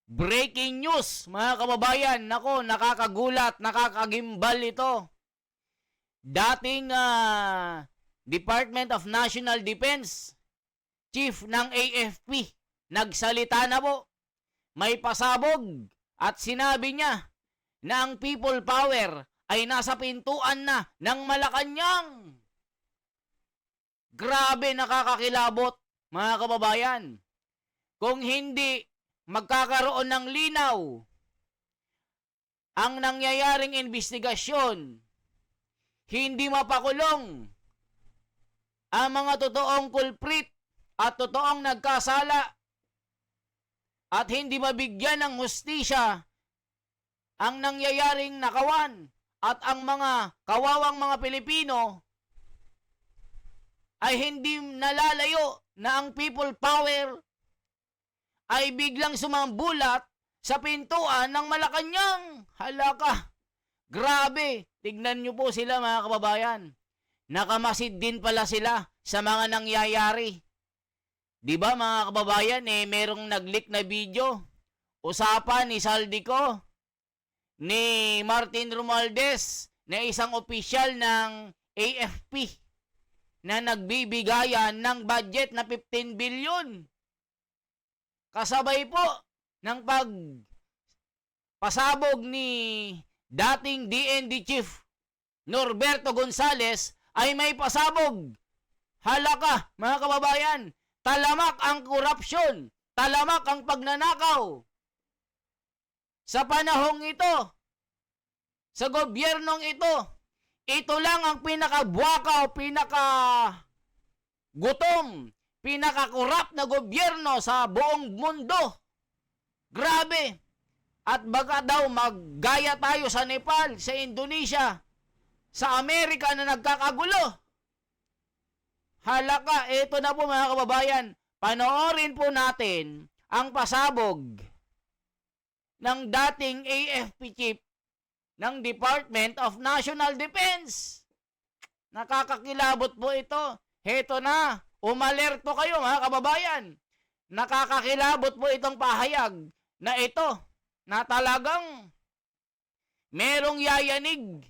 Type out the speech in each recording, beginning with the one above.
Breaking news, mga kababayan. Nako, nakakagulat, nakakagimbal ito. Dating Department of National Defense, Chief ng AFP, nagsalita na po. May pasabog at sinabi niya na ang people power ay nasa pintuan na ng Malacanang. Grabe, nakakakilabot, mga kababayan. Kung hindi magkakaroon ng linaw ang nangyayaring investigasyon, hindi mapakulong ang mga totoong kulprit at totoong nagkasala at hindi mabigyan ng hustisya ang nangyayaring nakawan at ang mga kawawang mga Pilipino, ay hindi nalalayo na ang people power ay biglang sumambulat sa pintuan ng Malacanang. Halaka, grabe. Tignan nyo po sila, mga kababayan. Nakamasid din pala sila sa mga nangyayari. Di ba, mga kababayan, merong nag-leak na video. Usapan ni Saldico, ni Martin Romualdez, na isang opisyal ng AFP na nagbibigayan ng budget na 15 billion. Kasabay po ng pasabog ni dating DND Chief Norberto Gonzales ay may pasabog. Halaka, mga kababayan, talamak ang korupsyon, talamak ang pagnanakaw. Sa panahong ito, sa gobyernong ito lang ang pinakabuwakaw, pinakagutom, pinakakurap na gobyerno sa buong mundo. Grabe. At baka daw maggaya tayo sa Nepal, sa Indonesia, sa Amerika na nagkakagulo. Halaka, ito na po, mga kababayan. Panoorin po natin ang pasabog ng dating AFP chief ng Department of National Defense. Nakakakilabot po ito. Heto na. Umalerto kayo, mga kababayan. Nakakakilabot po itong pahayag na ito, na talagang merong yayanig.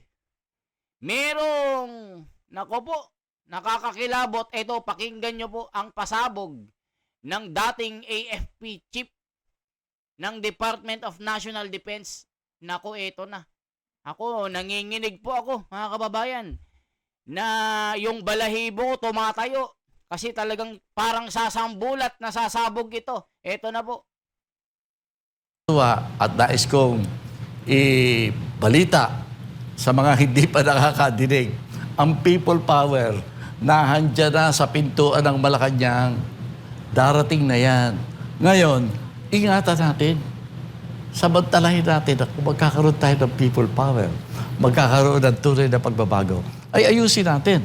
Merong, nako po, nakakakilabot. Ito, pakinggan nyo po ang pasabog ng dating AFP chief ng Department of National Defense. Nako, ito na. Ako, nanginginig po ako, mga kababayan, na yung balahibo tumatayo. Kasi talagang parang sasambulat na sasabog ito. Ito na po. At nais kong ibalita sa mga hindi pa nakakadinig, ang people power na handyan na sa pintuan ng Malacanang, darating na yan. Ngayon, ingatan natin. Samantalahin natin na kung magkakaroon tayo ng people power, magkakaroon ng tunay na pagbabago, ay ayusin natin.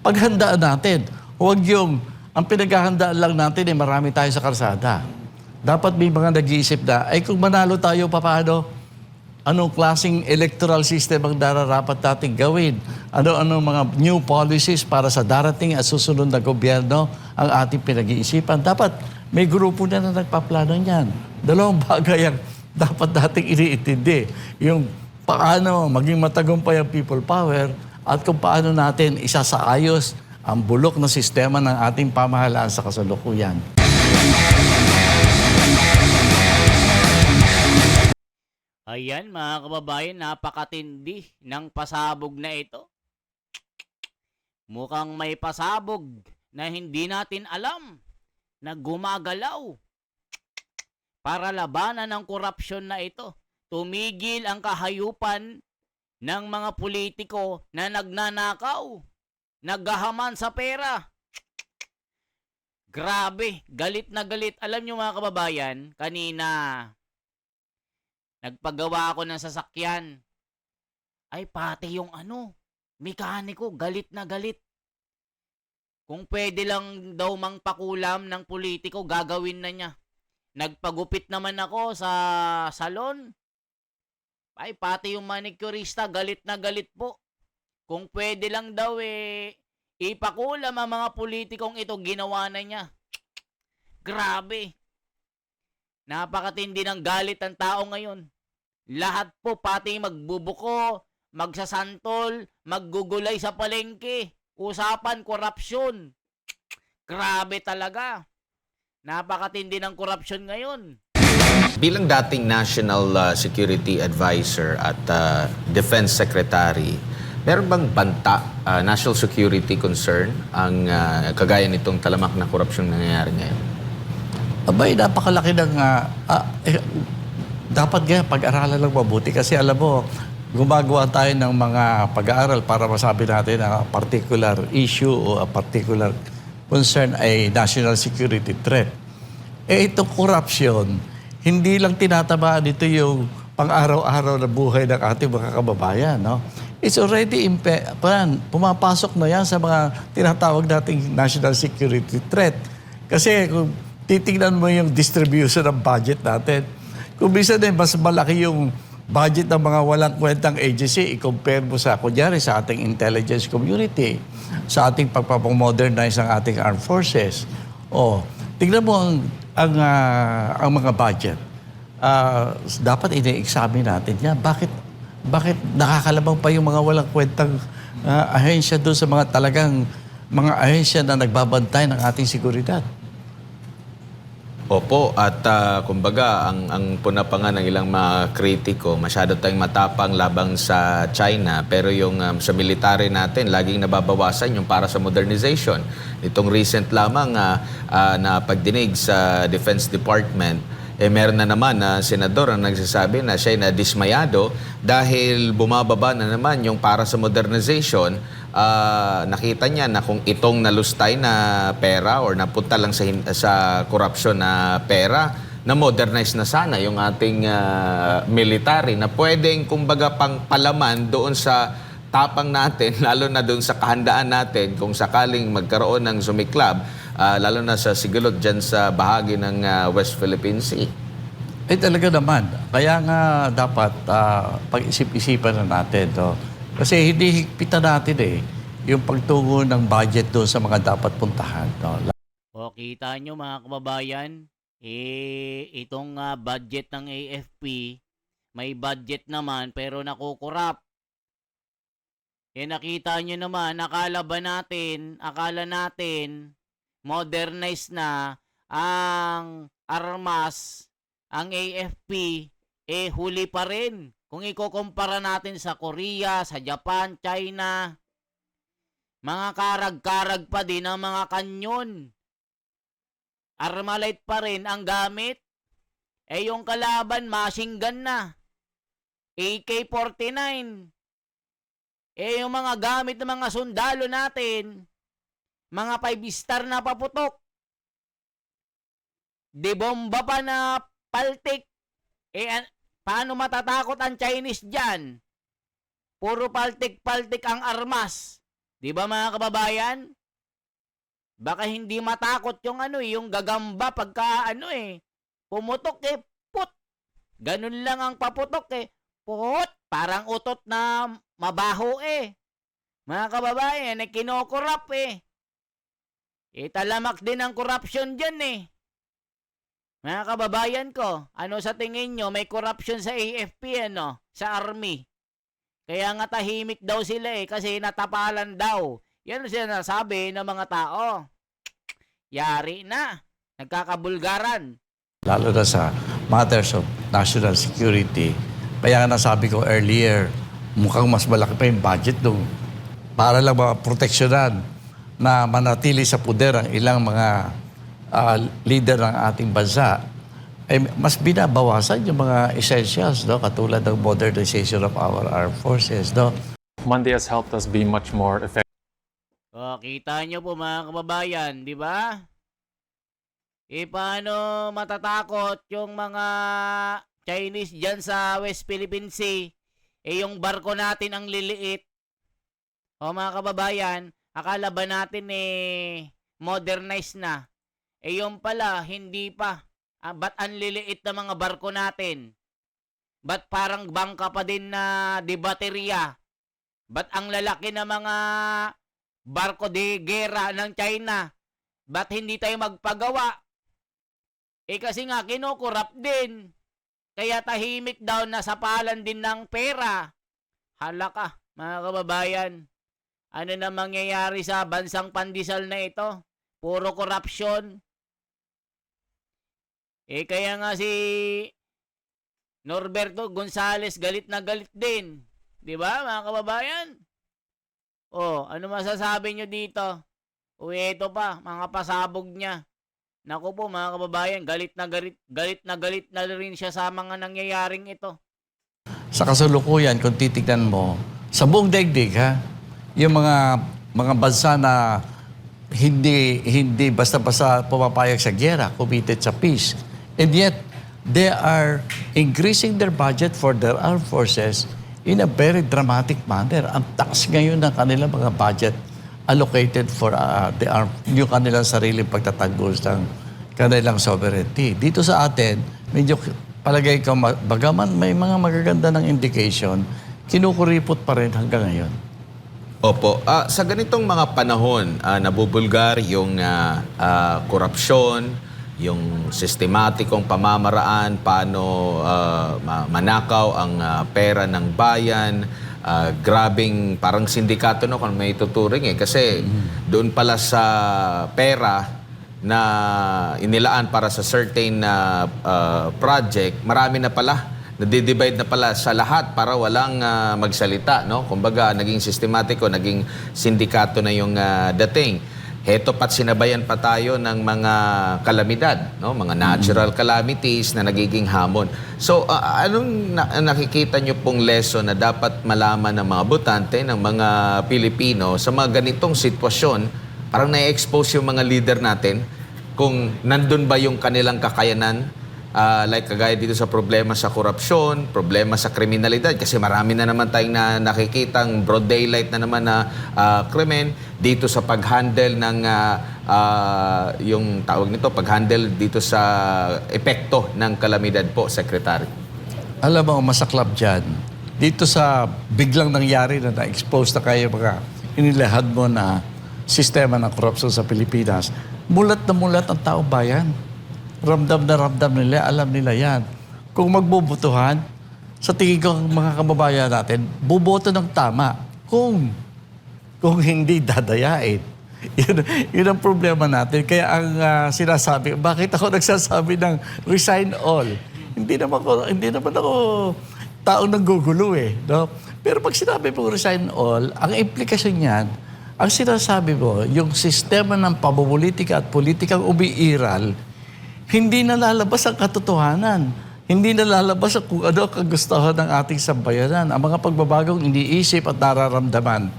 Paghandaan natin. Huwag yung, ang pinaghahandaan lang natin marami tayo sa karsada. Dapat may mga nag-iisip na, ay kung manalo tayo, paano? Anong klaseng electoral system ang dararapat natin gawin? Ano mga new policies para sa darating at susunod na gobyerno ang ating pinag-iisipan? Dapat may grupo na nagpaplano niyan. Dalawang bagay ang dapat nating iniintindi. Yung paano maging matagumpay ang people power at kung paano natin isasaayos ang bulok na sistema ng ating pamahalaan sa kasalukuyan. Ayan, mga kababayan, napakatindi ng pasabog na ito. Mukhang may pasabog na hindi natin alam na gumagalaw para labanan ang korupsyon na ito. Tumigil ang kahayupan ng mga politiko na nagnanakaw, naghahaman sa pera. Grabe, galit na galit. Alam nyo, mga kababayan, kanina nagpagawa ako ng sasakyan. Ay, pati yung mekaniko, galit na galit. Kung pwede lang daw mangpakulam ng politiko, gagawin na niya. Nagpagupit naman ako sa salon. Ay, pati yung manicurista, galit na galit po. Kung pwede lang daw ipakulam ang mga politikong ito, ginawa na niya. Grabe. Napakatindi ng galit ng tao ngayon. Lahat po, pati magbubuko, magsasantol, maggugulay sa palengke. Usapan, korupsyon. Grabe talaga. Napakatindi ng korupsyon ngayon. Bilang dating National Security Advisor at Defense Secretary, meron bang banta, national security concern ang kagaya nitong talamak na korupsyon na nangyayari ngayon? Abay, napakalaki ng... dapat nga pag-aralan lang mabuti kasi alam mo, gumagawa tayo ng mga pag-aaral para masabi natin na a particular issue o a particular concern ay national security threat. Itong corruption, hindi lang tinatamaan ito yung pang-araw-araw na buhay ng ating mga kababayan. No? It's already pumapasok na yan sa mga tinatawag nating national security threat. Kasi kung titignan mo yung distribution ng budget natin, kung bisa din mas malaki yung budget ng mga walang kwentang agency, i-compare mo sa, kunyari, sa ating intelligence community, sa ating pagpapamodernize ng ating armed forces. O, tignan mo ang mga budget. Dapat ine-examine natin yan. Bakit nakakalabang pa yung mga walang kwentang ahensya doon sa mga talagang mga ahensya na nagbabantay ng ating seguridad? Opo, at kumbaga, ang puna pa nga ng ilang mga kritiko, masyado tayong matapang labang sa China, pero yung sa military natin, laging nababawasan yung para sa modernization. Itong recent lamang na pagdinig sa Defense Department, meron na naman na senador ang nagsasabi na siya na dismayado dahil bumababa na naman yung para sa modernization. Nakita niya na kung itong nalustay na pera or napunta lang sa korupsyon na pera, na modernize na sana yung ating military na pwedeng kumbaga pang palaman doon sa tapang natin, lalo na doon sa kahandaan natin kung sakaling magkaroon ng sumiklab, lalo na sa sigulot dyan sa bahagi ng West Philippine Sea. Talaga naman. Kaya nga dapat pag-isip-isipan na natin. No? Kasi hindi higpitan natin yung pagtungo ng budget doon sa mga dapat puntahan. No? O, kita nyo mga kababayan, itong budget ng AFP, may budget naman pero nakukurap. Nakita nyo naman, akala natin, modernize na ang armas, ang AFP, huli pa rin. Kung ikukumpara natin sa Korea, sa Japan, China, mga karag-karag pa din ang mga kanyon. Armalite pa rin ang gamit. Yung kalaban, machine gun na. AK-49. Yung mga gamit ng mga sundalo natin, mga 5-star na paputok. Debomba pa na paltik. Paano matatakot ang Chinese dyan? Puro paltik-paltik ang armas. Di ba mga kababayan? Baka hindi matakot yung yung gagamba pagka pumutok put. Ganun lang ang paputok put. Parang utot na mabaho Mga kababayan, kinokorap talamak din ang corruption dyan Mga kababayan ko, ano sa tingin nyo, may corruption sa AFP sa army? Kaya nga tahimik daw sila kasi natapalan daw. Yan ang sinasabi ng mga tao. Yari na. Nagkakabulgaran. Lalo na sa matters of national security. Kaya nga nasabi ko earlier, mukhang mas malaki pa yung budget doon para lang maproteksyonan na manatili sa puder ang ilang mga leader ng ating bansa. Mas binabawasan yung mga essentials, no? Katulad ng modernization of our armed forces. No? Monday has helped us be much more effective. Kita nyo po mga kababayan, di ba? Paano matatakot yung mga Chinese dyan sa West Philippine Sea? Yung barko natin ang liliit. Mga kababayan, akala ba natin modernize na? Yung pala, hindi pa. Ba't ang liliit na mga barko natin? Ba't parang bangka pa din na di baterya? Ba't ang lalaki na mga barko de gera ng China? Ba't hindi tayo magpagawa? Kasi nga, kinukurap din. Kaya tahimik daw na sapalan din ng pera. Hala ka, mga kababayan. Ano na mangyayari sa bansang pandesal na ito? Puro korupsyon. Kaya nga si Norberto Gonzales galit na galit din. 'Di ba, mga kababayan? Ano masasabi nyo dito? Ito pa, mga pasabog niya. Naku po, mga kababayan, galit na rin siya sa mga nangyayaring ito. Sa kasalukuyan, kung titignan mo, sa buong daigdig, ha, yung mga bansa na hindi basta-basta pumapayag sa giyera, committed sa peace. And yet, they are increasing their budget for their armed forces in a very dramatic manner. Ang taas ngayon ng kanilang mga budget allocated for yung kanilang sariling pagtatanggol ng kanilang sovereignty. Dito sa atin, medyo palagay ko, bagaman may mga magaganda ng indication, kinukuripot pa rin hanggang ngayon. Opo. Sa ganitong mga panahon, nabubulgar yung korupsyon, yung sistematikong pamamaraan, paano manakaw ang pera ng bayan, grabing parang sindikato no kung may tuturing kasi doon pala sa pera na inilaan para sa certain project, marami na pala, nadidivide na pala sa lahat para walang magsalita, no? Kumbaga, naging sistematiko, naging sindikato na yung dating. Heto pat sinabayan pa tayo ng mga kalamidad, no? Mga natural calamities na nagiging hamon. So, anong nakikita nyo pong lesson na dapat malaman ng mga botante, ng mga Pilipino sa mga ganitong sitwasyon? Parang na-expose yung mga leader natin kung nandun ba yung kanilang kakayanan, like kagaya dito sa problema sa korupsyon, problema sa kriminalidad, kasi marami na naman tayong nakikitang broad daylight na naman na krimen dito sa pag-handle ng yung tawag nito, pag-handle dito sa epekto ng kalamidad po, Secretary. Alam mo, masaklap dyan. Dito sa biglang nangyari na na-expose na kayo mga inilahad mo na sistema ng korupsyon sa Pilipinas, mulat na mulat ang taong bayan. Ramdam na ramdam nila, alam nila yan. Kung magbubutuhan, sa tingin ko mga kababayan natin, buboto ng tama. Kung hindi dadayain. Yun ang problema natin. Kaya ang sinasabi, bakit ako nagsasabi ng resign all? Hindi naman ako taong nanggugulo no? Pero pag sinabi mo resign all, ang implikasyon niyan, ang sinasabi mo, yung sistema ng pamumulitika at politikang umiiral, hindi nalalabas ang katotohanan. Hindi nalalabas ang kung ano ang kagustuhan ng ating sambayanan. Ang mga pagbabagong iniisip at nararamdaman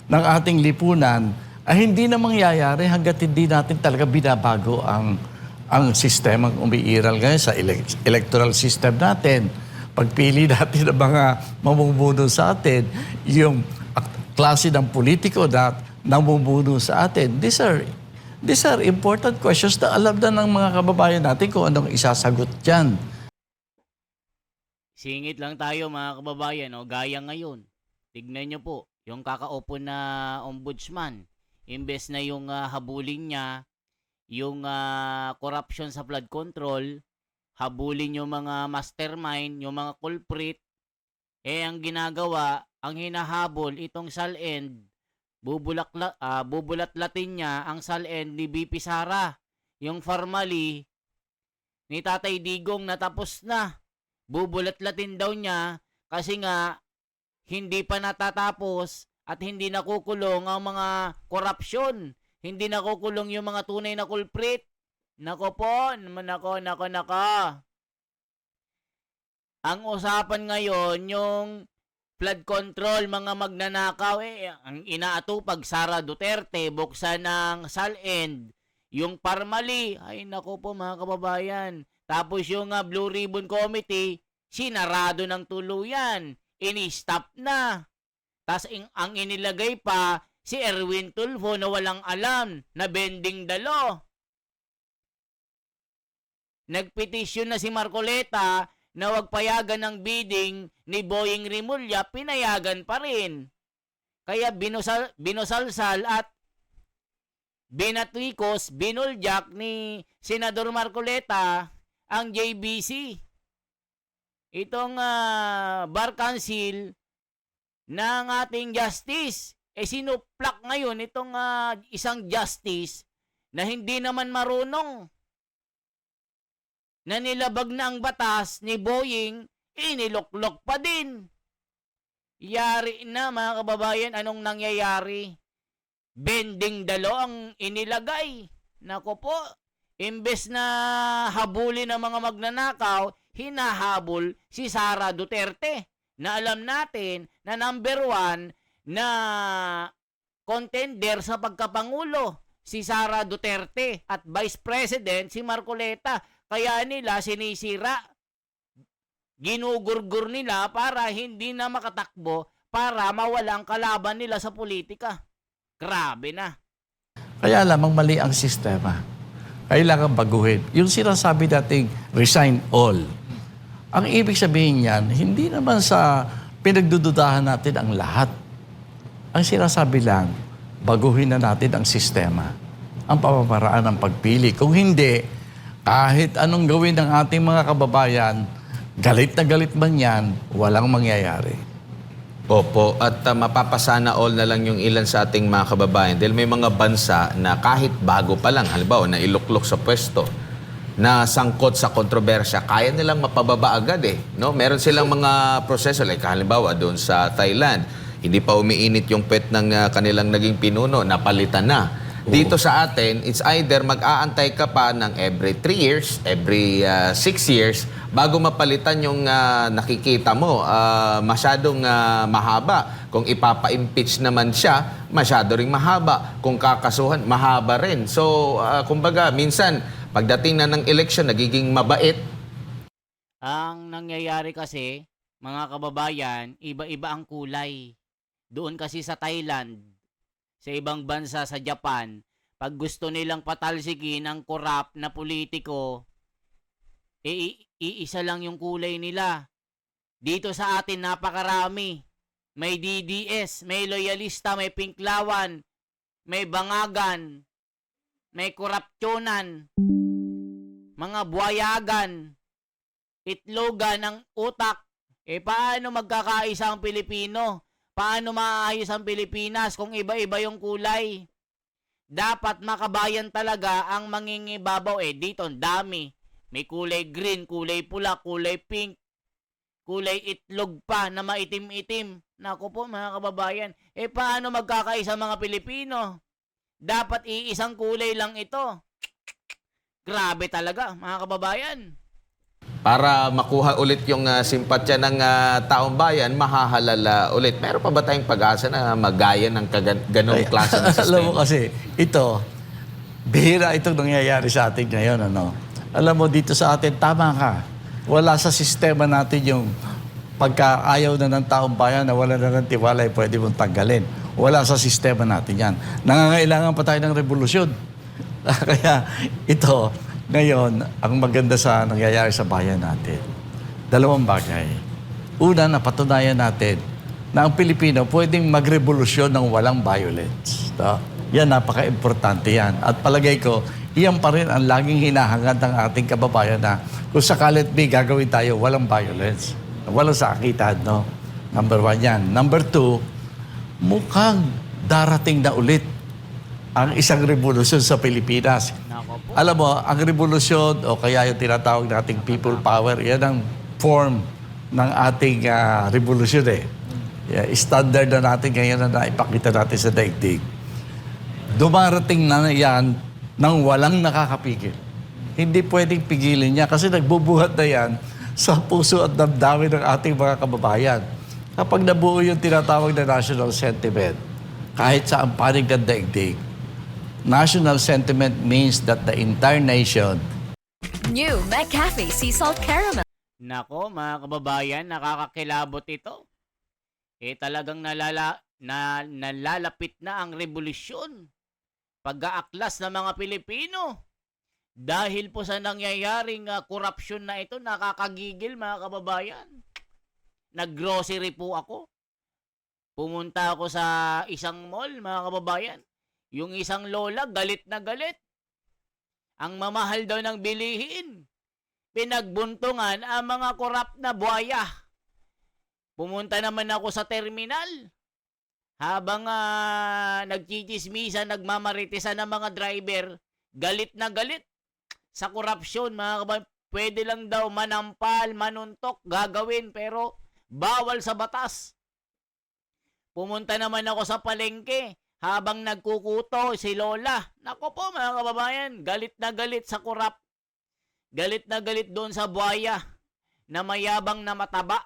ng ating lipunan ay hindi na mangyayari hanggat hindi natin talaga binabago ang sistemang umiiral ngayon sa electoral system natin. Pagpili natin ng mga mamumuno sa atin, yung klase ng politiko na namumuno sa atin. These are important questions na alam na ng mga kababayan natin kung anong isasagot dyan. Singit lang tayo, mga kababayan, gaya ngayon. Tignan nyo po, yung kakaupo na ombudsman, imbes na yung habulin niya, yung corruption sa flood control, habulin yung mga mastermind, yung mga culprit, ang ginagawa, ang hinahabol, itong SALEND, bubulat-latin niya ang SALEND ni BP Sara. Yung formally ni Tatay Digong natapos na. Bubulat-latin daw niya kasi nga hindi pa natatapos at hindi nakukulong ang mga korupsyon. Hindi nakukulong yung mga tunay na culprit. Nako po, nako. Ang usapan ngayon, yung flood control, mga magnanakaw, ang inaatupag Sara Duterte, buksan ng SALEND, yung Parmali, ay nako po mga kababayan. Tapos yung Blue Ribbon Committee, sinarado ng tuluyan, ini-stop na. Tapos ang inilagay pa, si Erwin Tulfo na walang alam, na bending dalo. Nagpetisyon na si Marcoleta na wag payagan ng bidding ni Boying Rimulya, pinayagan pa rin. Kaya binosalsal at binatikos, binuljak ni Senador Marcoleta ang JBC. Itong bar council ng ating justice. Sinuplak ngayon itong isang justice na hindi naman marunong. Na nilabag na ang batas ni Boying, iniluklok pa din. Yari na mga kababayan, anong nangyayari? Bending dalo ang inilagay. Nako po, imbes na habulin ng mga magnanakaw, hinahabol si Sara Duterte. Na alam natin na number 1 na contender sa pagkapangulo, si Sara Duterte, at Vice President si Marcoleta. Kaya nila sinisira, ginugurgur nila para hindi na makatakbo, para mawala ang kalaban nila sa politika. Grabe na. Kaya lamang mali ang sistema. Kailangan baguhin. Yung sinasabi nating resign all. Ang ibig sabihin niyan, hindi naman sa pinagdududahan natin ang lahat. Ang sinasabi lang, baguhin na natin ang sistema. Ang pamamaraan ng pagpili. Kung hindi, kahit anong gawin ng ating mga kababayan, galit na galit man yan, walang mangyayari. Opo, at mapapasana all na lang yung ilan sa ating mga kababayan dahil may mga bansa na kahit bago pa lang, halimbawa na iluklok sa pwesto, na sangkot sa kontrobersya, kaya nilang mapababa agad eh. No? Meron silang mga proseso, like halimbawa doon sa Thailand, hindi pa umiinit yung pet ng kanilang naging pinuno, napalitan na. Dito sa atin, it's either mag-aantay ka pa ng every 3 years, every 6 years, bago mapalitan yung nakikita mo. Masyadong mahaba. Kung ipapa-impeach naman siya, masyado ring mahaba. Kung kakasuhan, mahaba rin. So, kumbaga, minsan, pagdating na ng election, nagiging mabait. Ang nangyayari kasi, mga kababayan, iba-iba ang kulay. Doon kasi sa Thailand, sa ibang bansa sa Japan, pag gusto nilang patalsikin ang korap na politiko, iisa lang yung kulay nila. Dito sa atin napakarami. May DDS, may loyalista, may pinklawan, may bangagan, may korupsyonan, mga buhayagan, itlogan ng utak. Paano magkakaisa ang Pilipino? Paano maayos ang Pilipinas kung iba-iba yung kulay? Dapat makabayan talaga ang mangingibabaw. Dito, ang dami. May kulay green, kulay pula, kulay pink, kulay itlog pa na maitim-itim. Naku po mga kababayan. Paano magkakaisa mga Pilipino? Dapat iisang kulay lang ito. Grabe talaga mga kababayan. Para makuha ulit yung simpatya ng taong bayan, mahahalala ulit. Meron pa ba tayong pag-asa na magaya ng ganong klase ng sistema? Alam mo kasi, ito, bihira itong nangyayari sa atin ngayon. Ano? Alam mo, dito sa atin, tama ka. Wala sa sistema natin yung pagka-ayaw na ng taong bayan na wala na ng tiwala, pwede mong tanggalin. Wala sa sistema natin yan. Nangangailangan pa tayo ng revolusyon. Kaya ito, ngayon, ang maganda sa nangyayari sa bayan natin, dalawang bagay. Una, napatunayan natin na ang Pilipino pwedeng magrevolusyon ng walang violence. Yan, napaka-importante yan. At palagay ko, iyan pa rin ang laging hinahangad ng ating kababayan na kung sakalit may gagawin tayo, walang violence. Walang sakitan, no? Number 1 yan. Number 2, mukhang darating na ulit ang isang revolusyon sa Pilipinas. Alam mo, ang revolusyon o kaya yung tinatawag nating people power, yan ang form ng ating revolusyon eh. Standard na natin ngayon na naipakita natin sa daigdig. Dumarating na yan nang walang nakakapigil. Hindi pwedeng pigilin niya kasi nagbubuhat na yan sa puso at damdamin ng ating mga kababayan. Kapag nabuo yung tinatawag na national sentiment, kahit sa ang panig ng daigdig, national sentiment means that the entire nation. New McCafe Sea Salt Caramel. Nako, mga kababayan, nakakakilabot ito. Talagang nalalapit na ang revolusyon. Pag-aaklas ng mga Pilipino. Dahil po sa nangyayaring korupsyon na ito, nakakagigil mga kababayan. Nag-grocery po ako. Pumunta ako sa isang mall, mga kababayan. Yung isang lola, galit na galit. Ang mamahal daw ng bilihin. pinagbuntungan ang mga korap na buhaya. Pumunta naman ako sa terminal. Habang nagchichismisan, nagmamaritisan ng mga driver, galit na galit sa korupsyon, mga kababayan. Pwede lang daw manampal, manuntok, gagawin, pero bawal sa batas. Pumunta naman ako sa palengke, habang nagkukuto si Lola. Nako po mga kababayan, galit na galit sa korap. Galit na galit doon sa buhaya na mayabang na mataba.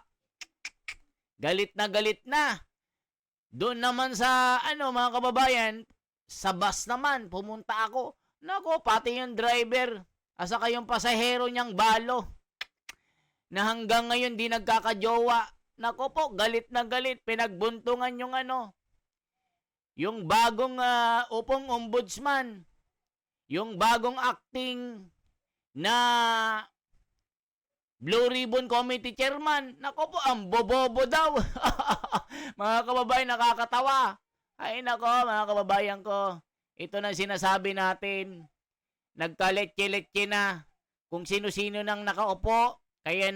Galit na galit na. Doon naman sa mga kababayan, sa bus naman, pumunta ako. Nako, pati yung driver, asa kayong pasahero niyang balo, na hanggang ngayon di nagkakajowa. Nako po, galit na galit. Pinagbuntungan yung yung bagong upong ombudsman, yung bagong acting na Blue Ribbon Committee Chairman. Nako po, ang bobobo daw. Mga kababayan, nakakatawa. Ay nako, mga kababayan ko. Ito na sinasabi natin. Nagkaletse-letse na kung sino-sino nang nakaupo. Kaya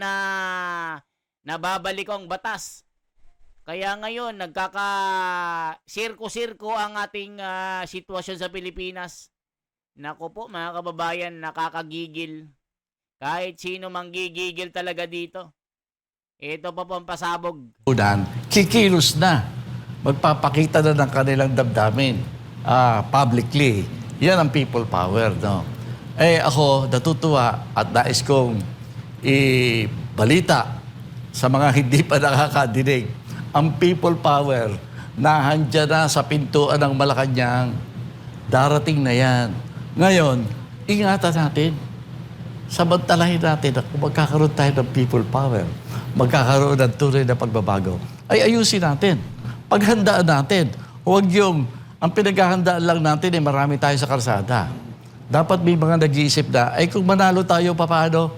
nababalik ang batas. Kaya ngayon, nagkaka-sirko-sirko ang ating sitwasyon sa Pilipinas. Nako po, mga kababayan, nakakagigil. Kahit sino manggigigil talaga dito. Ito pa po ang pasabog. Kikilos na. Magpapakita na ng kanilang damdamin publicly. Yan ang people power, no? Ako, natutuwa at nais kong ibalita sa mga hindi pa nakakadinig. Ang people power na handyan na sa pintuan ng Malacanang, darating na yan. Ngayon, ingatan natin. Samantalahin natin na kung magkakaroon tayo ng people power, magkakaroon ng tunay na pagbabago, ay ayusin natin. Paghandaan natin. Huwag yung, ang pinaghahandaan lang natin marami tayo sa kalsada. Dapat may mga nag-iisip na, kung manalo tayo, paano?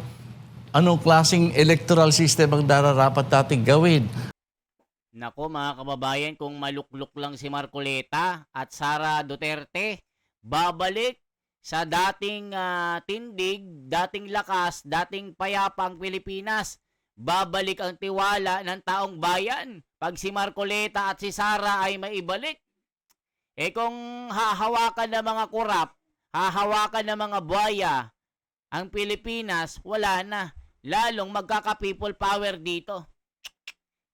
Anong klaseng electoral system ang dararapat natin gawin? Nako mga kababayan, kung maluklok lang si Marcoleta at Sara Duterte, babalik sa dating tindig, dating lakas, dating payapang Pilipinas. Babalik ang tiwala ng taong bayan pag si Marcoleta at si Sara ay maibalik. Kung hahawakan ng mga korap, hahawakan ng mga buhaya ang Pilipinas, wala na. Lalong magkaka-people power dito.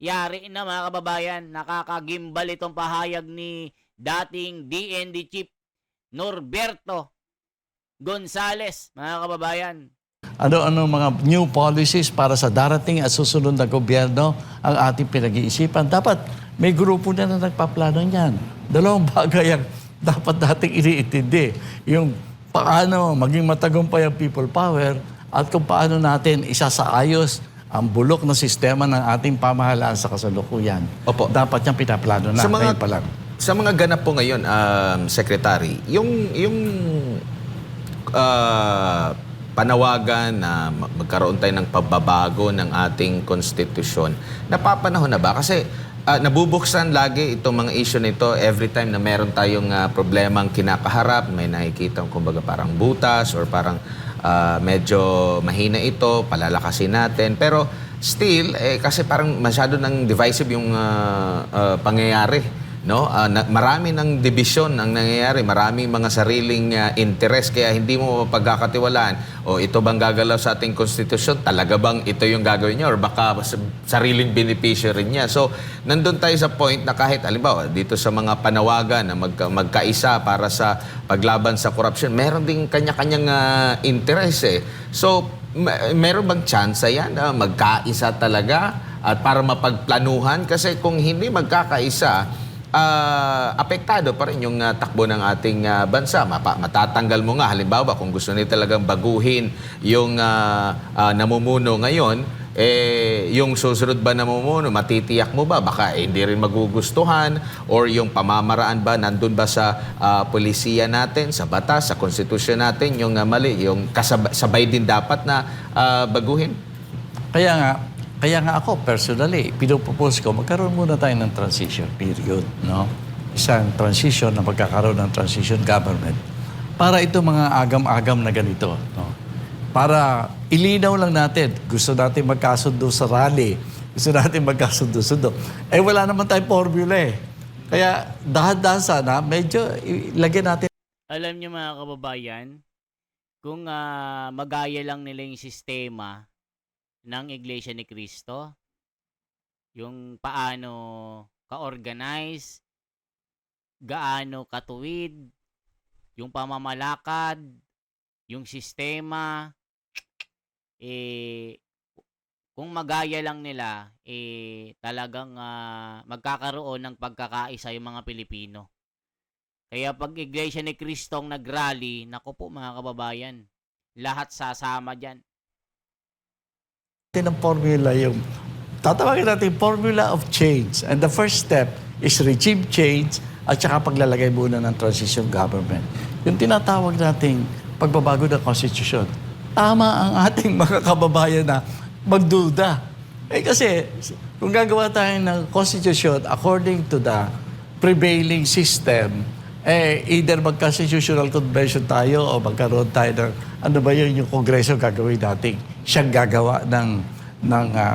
Yari na mga kababayan, nakakagimbal itong pahayag ni dating DND Chief Norberto Gonzales, mga kababayan. Ano mga new policies para sa darating at susunod na gobyerno ang ating pinag-iisipan. Dapat may grupo na nagpaplano niyan. Dalawang bagay ang dapat nating iniintindi. Yung paano maging matagumpay ang people power at kung paano natin isasaayos ang bulok na sistema ng ating pamahalaan sa kasalukuyan. Opo. Dapat niyang pinaplano na ngayon pa lang. Sa mga ganap po ngayon, Secretary, yung panawagan na magkaroon tayo ng pagbabago ng ating konstitusyon, napapanahon na ba? Kasi nabubuksan lagi itong mga issue nito every time na meron tayong problemang kinakaharap, may nakikita kumbaga parang butas or parang medyo mahina ito, palalakasin natin. Pero still, kasi parang masyado ng divisive yung pangyayari. No? Marami ng division ang nangyayari, maraming mga sariling interest, kaya hindi mo mapagkakatiwalaan. O ito bang gagalaw sa ating konstitusyon? Talaga bang ito yung gagawin niya? Or baka sariling benepisyo rin niya? So, nandun tayo sa point na kahit, halimbawa, dito sa mga panawagan na magkaisa para sa paglaban sa korupsyon, meron ding kanya-kanyang interest eh. So, meron bang chance yan na magkaisa talaga at para mapagplanuhan? Kasi kung hindi magkakaisa, apektado pa rin yung takbo ng ating bansa. Matatanggal mo nga, halimbawa, kung gusto nila talagang baguhin yung namumuno ngayon, yung susunod ba namumuno, matitiyak mo ba? Baka hindi rin magugustuhan, or yung pamamaraan ba, nandun ba sa polisiya natin, sa batas, sa konstitusyon natin, yung mali, yung sabay din dapat na baguhin? Kaya nga ako, personally, pinupropose ko, magkaroon muna tayo ng transition period, no? Isang transition na magkakaroon ng transition government para ito mga agam-agam na ganito, no? para ilinaw lang natin. Gusto natin magkasundo sa rally. Gusto natin magkasundo-sundo. Eh, wala naman tayong formula eh. Kaya dahan-dahan sana, medyo ilagyan natin. Alam niyo mga kababayan, kung magaya lang nila yung sistema ng Iglesia ni Cristo, yung paano ka-organize, gaano katuwid, yung pamamalakad, yung sistema, kung magaya lang nila, talagang magkakaroon ng pagkakaisa yung mga Pilipino. Kaya pag Iglesia ni Cristo ang nag-rally, naku po mga kababayan, lahat sasama dyan. Ng formula yung tatawagin natin formula of change. And the first step is regime change at saka paglalagay muna ng transition government. Yung tinatawag nating pagbabago ng konstitusyon. Tama ang ating mga kababayan na magduda. Eh kasi kung gagawa tayo ng konstitusyon according to the prevailing system, either mag-constitutional convention tayo o magkaroon tayo ng ano ba yun yung kongreso gagawin natin. Siyang gagawa ng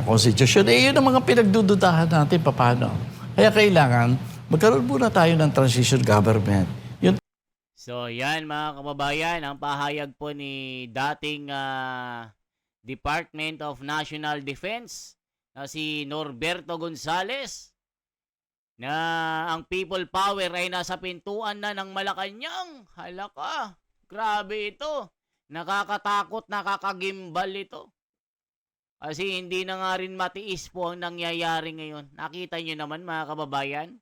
konstitusyon. Yun ang mga pinagdududahan natin paano. Kaya kailangan magkaroon muna tayo ng transition government. Yun. So yan mga kababayan, ang pahayag po ni dating Department of National Defense na si Norberto Gonzales na ang people power ay nasa pintuan na ng Malacanang. Hala ka, grabe ito. Nakakatakot, nakakagimbal ito. Kasi hindi na nga rin matiis po ang nangyayari ngayon. Nakita nyo naman mga kababayan,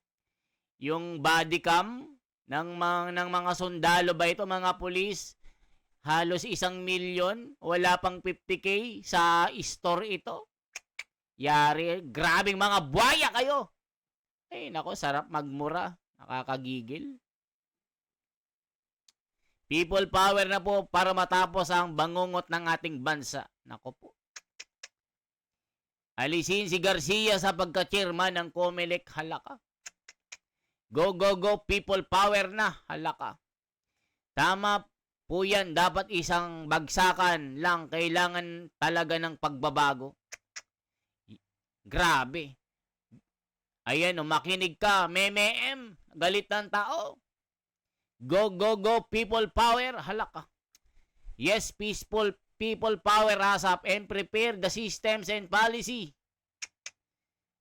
yung body cam ng mga sundalo ba ito, mga pulis, halos 1 milyon, wala pang 50K sa store ito. Yari, grabing mga buhaya kayo. Ay, nako, sarap magmura. Nakakagigil. People power na po para matapos ang bangungot ng ating bansa. Nako po. Alisin si Garcia sa pagka-chairman ng COMELEC. Halaka. Go, go, go. People power na. Halaka. Tama po yan. Dapat isang bagsakan lang. Kailangan talaga ng pagbabago. Grabe. Ayan, makinig ka, meme-em, galit ng tao. Go, go, go, people power, halaka. Yes, peaceful people power, rise up and prepare the systems and policy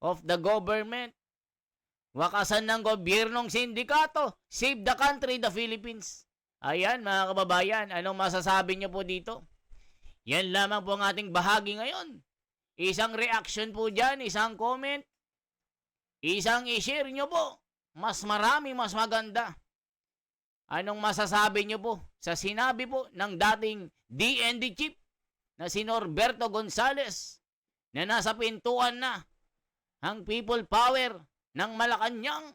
of the government. Wakasan ng gobyernong sindikato, save the country, the Philippines. Ayan, mga kababayan, anong masasabi niyo po dito? Yan lamang po ang ating bahagi ngayon. Isang reaction po dyan, isang comment. Isang i-share nyo po. Mas marami, mas maganda. Anong masasabi nyo po sa sinabi po ng dating DND chief na si Norberto Gonzales na nasa pintuan na ang people power ng Malacanang?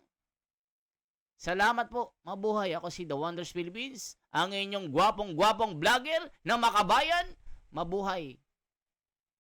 Salamat po. Mabuhay. Ako si The Wonders Philippines, ang inyong gwapong-gwapong vlogger na makabayan. Mabuhay.